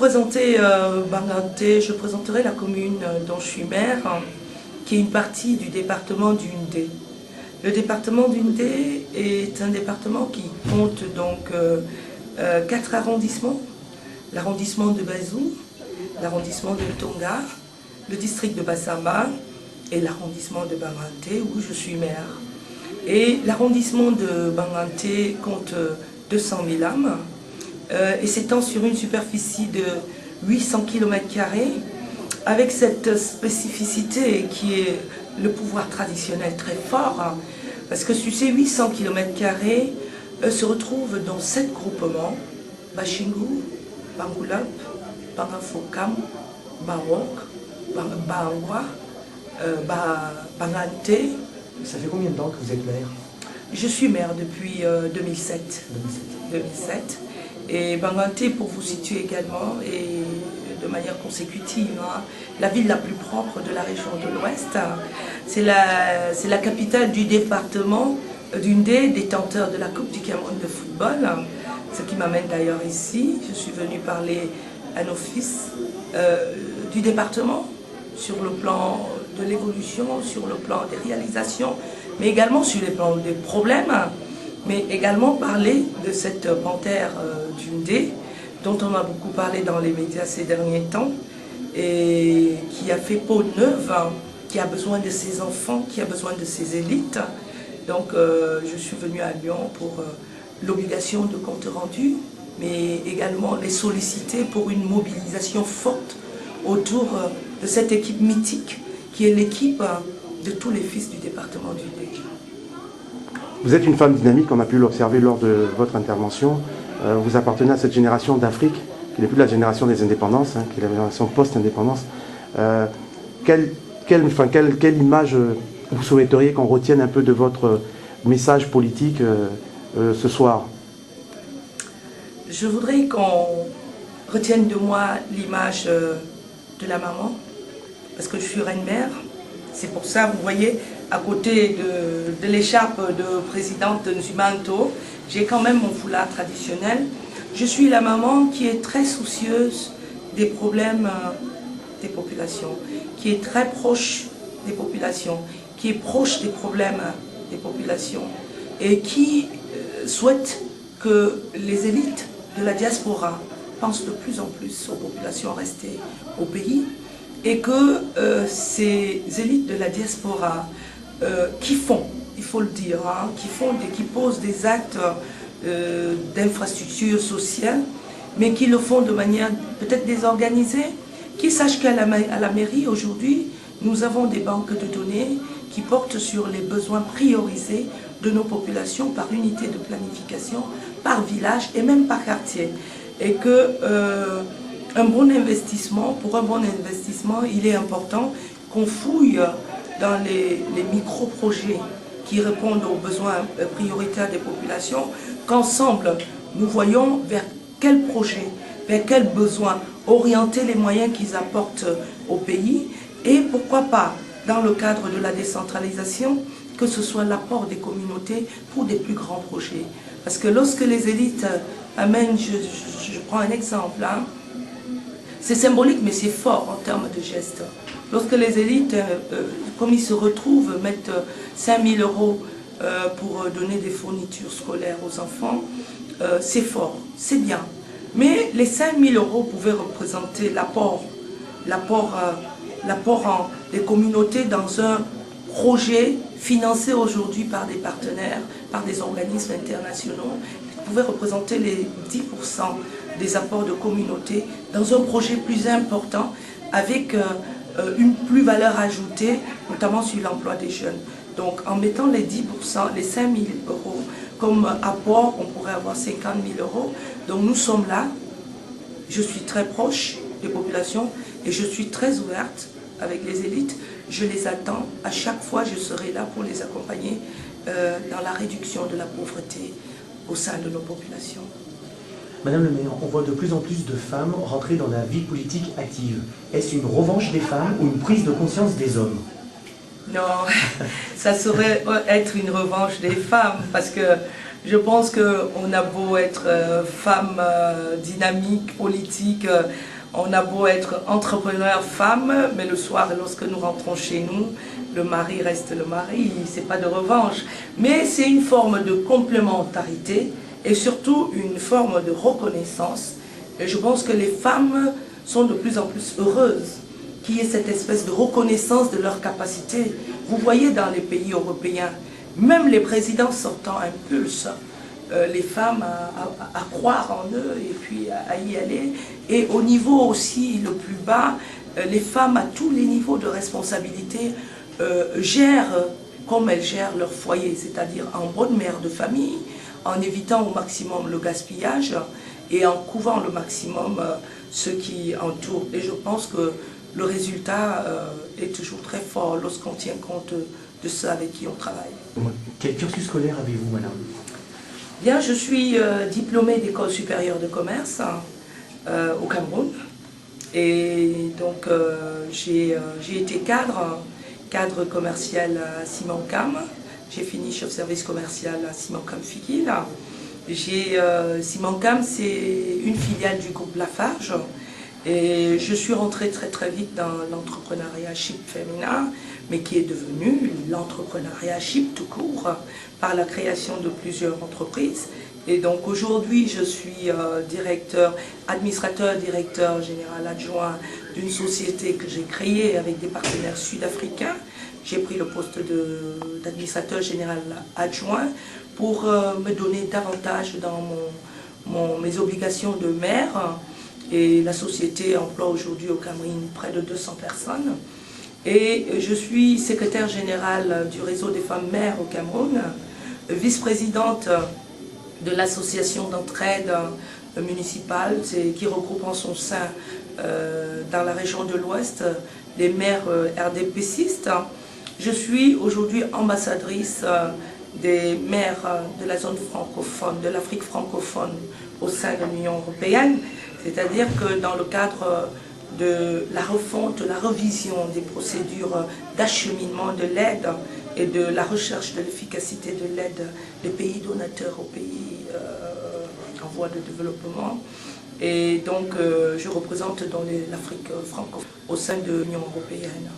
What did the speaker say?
présenter Banganté, je présenterai la commune dont je suis maire, qui est une partie du département du Ndé. Le département du Ndé est un département qui compte donc 4 arrondissements. L'arrondissement de Bazou, l'arrondissement de Tonga, le district de Bassamba et l'arrondissement de Banganté où je suis maire. Et l'arrondissement de Banganté compte 200 000 âmes et s'étend sur une superficie de 800 km² avec cette spécificité qui est le pouvoir traditionnel très fort parce que sur ces 800 km² se retrouvent dans 7 groupements: Bachingu, Bangoulap, Bangafokam, Barok, Bangwa, Banganté. Ça fait combien de temps que vous êtes maire? Je suis maire depuis 2007. 2007. Et Banganté, pour vous situer également, et de manière consécutive, la ville la plus propre de la région de l'Ouest. C'est la capitale du département du Ndé, détenteur de la Coupe du Cameroun de football. Ce qui m'amène d'ailleurs ici. Je suis venue parler à nos fils du département sur le plan de l'évolution, sur le plan des réalisations, mais également sur le plan des problèmes, mais également parler de cette panthère du Ndé, dont on a beaucoup parlé dans les médias ces derniers temps, et qui a fait peau neuve, qui a besoin de ses enfants, qui a besoin de ses élites. Donc je suis venue à Lyon pour l'obligation de compte rendu, mais également les solliciter pour une mobilisation forte autour de cette équipe mythique qui est l'équipe de tous les fils du département du Ndé. Vous êtes une femme dynamique, on a pu l'observer lors de votre intervention. Vous appartenez à cette génération d'Afrique, qui n'est plus la génération des indépendances, qui est la génération post-indépendance. Quelle image vous souhaiteriez qu'on retienne un peu de votre message politique ce soir? Je voudrais qu'on retienne de moi l'image de la maman, parce que je suis reine-mère. C'est pour ça, vous voyez, à côté de l'écharpe de présidente Nzumanto, j'ai quand même mon foulard traditionnel. Je suis la maman qui est très soucieuse des problèmes des populations, qui est très proche des populations, qui est proche des problèmes des populations et qui souhaite que les élites de la diaspora pensent de plus en plus aux populations restées au pays et que ces élites de la diaspora qui font, il faut le dire, qui posent des actes d'infrastructures sociales, mais qui le font de manière peut-être désorganisée, qui sachent qu'à la mairie aujourd'hui, nous avons des banques de données qui portent sur les besoins priorisés de nos populations par unité de planification, par village et même par quartier. Et que pour un bon investissement, il est important qu'on fouille dans les micro-projets qui répondent aux besoins prioritaires des populations, qu'ensemble nous voyons vers quel projet, vers quel besoin orienter les moyens qu'ils apportent au pays et pourquoi pas, dans le cadre de la décentralisation, que ce soit l'apport des communautés pour des plus grands projets. Parce que lorsque les élites amènent, je prends un exemple, c'est symbolique mais c'est fort en termes de gestes. Lorsque les élites, comme ils se retrouvent, mettent 5 000 € pour donner des fournitures scolaires aux enfants, c'est fort, c'est bien. Mais les 5 000 € pouvaient représenter l'apport des communautés dans un projet financé aujourd'hui par des partenaires, par des organismes internationaux, qui pouvaient représenter les 10% des apports de communautés dans un projet plus important avec une plus-valeur ajoutée, notamment sur l'emploi des jeunes. Donc en mettant les 10%, les 5 000 € comme apport, on pourrait avoir 50 000 €. Donc nous sommes là, je suis très proche des populations et je suis très ouverte avec les élites. Je les attends, à chaque fois je serai là pour les accompagner dans la réduction de la pauvreté au sein de nos populations. Madame le maire, on voit de plus en plus de femmes rentrer dans la vie politique active. Est-ce une revanche des femmes ou une prise de conscience des hommes? Non, ça saurait être une revanche des femmes, parce que je pense qu'on a beau être femme dynamique, politique, On a beau être entrepreneur femme, mais le soir, lorsque nous rentrons chez nous, le mari reste le mari, c'est pas de revanche. Mais c'est une forme de complémentarité et surtout une forme de reconnaissance. Et je pense que les femmes sont de plus en plus heureuses qu'il y ait cette espèce de reconnaissance de leur capacité. Vous voyez dans les pays européens, même les présidents sortants impulsent les femmes à croire en eux et puis à y aller. Et au niveau aussi le plus bas, les femmes à tous les niveaux de responsabilité gèrent comme elles gèrent leur foyer, c'est-à-dire en bonne mère de famille, en évitant au maximum le gaspillage et en couvrant le maximum ce qui entoure. Et je pense que le résultat est toujours très fort lorsqu'on tient compte de ceux avec qui on travaille. Quel cursus scolaire avez-vous, madame? Bien, je suis diplômée d'école supérieure de commerce au Cameroun. Et donc j'ai été cadre commercial à Simancam. J'ai fini chef service commercial à Simancam Fikil. Simancam, c'est une filiale du groupe Lafarge. Et je suis rentrée très très vite dans l'entrepreneuriat chip féminin, mais qui est devenu l'entrepreneuriat chip tout court par la création de plusieurs entreprises. Et donc aujourd'hui, je suis administrateur général adjoint d'une société que j'ai créée avec des partenaires sud-africains. J'ai pris le poste d'administrateur général adjoint pour me donner davantage dans mes obligations de maire. Et la société emploie aujourd'hui au Cameroun près de 200 personnes. Et je suis secrétaire générale du réseau des femmes maires au Cameroun, vice-présidente de l'association d'entraide municipale qui regroupe en son sein dans la région de l'Ouest les maires RDPCistes. Je suis aujourd'hui ambassadrice des maires de la zone francophone, de l'Afrique francophone au sein de l'Union européenne. C'est-à-dire que dans le cadre de la refonte, de la revision des procédures d'acheminement de l'aide et de la recherche de l'efficacité de l'aide des pays donateurs aux pays en voie de développement. Et donc je représente dans l'Afrique francophone au sein de l'Union européenne.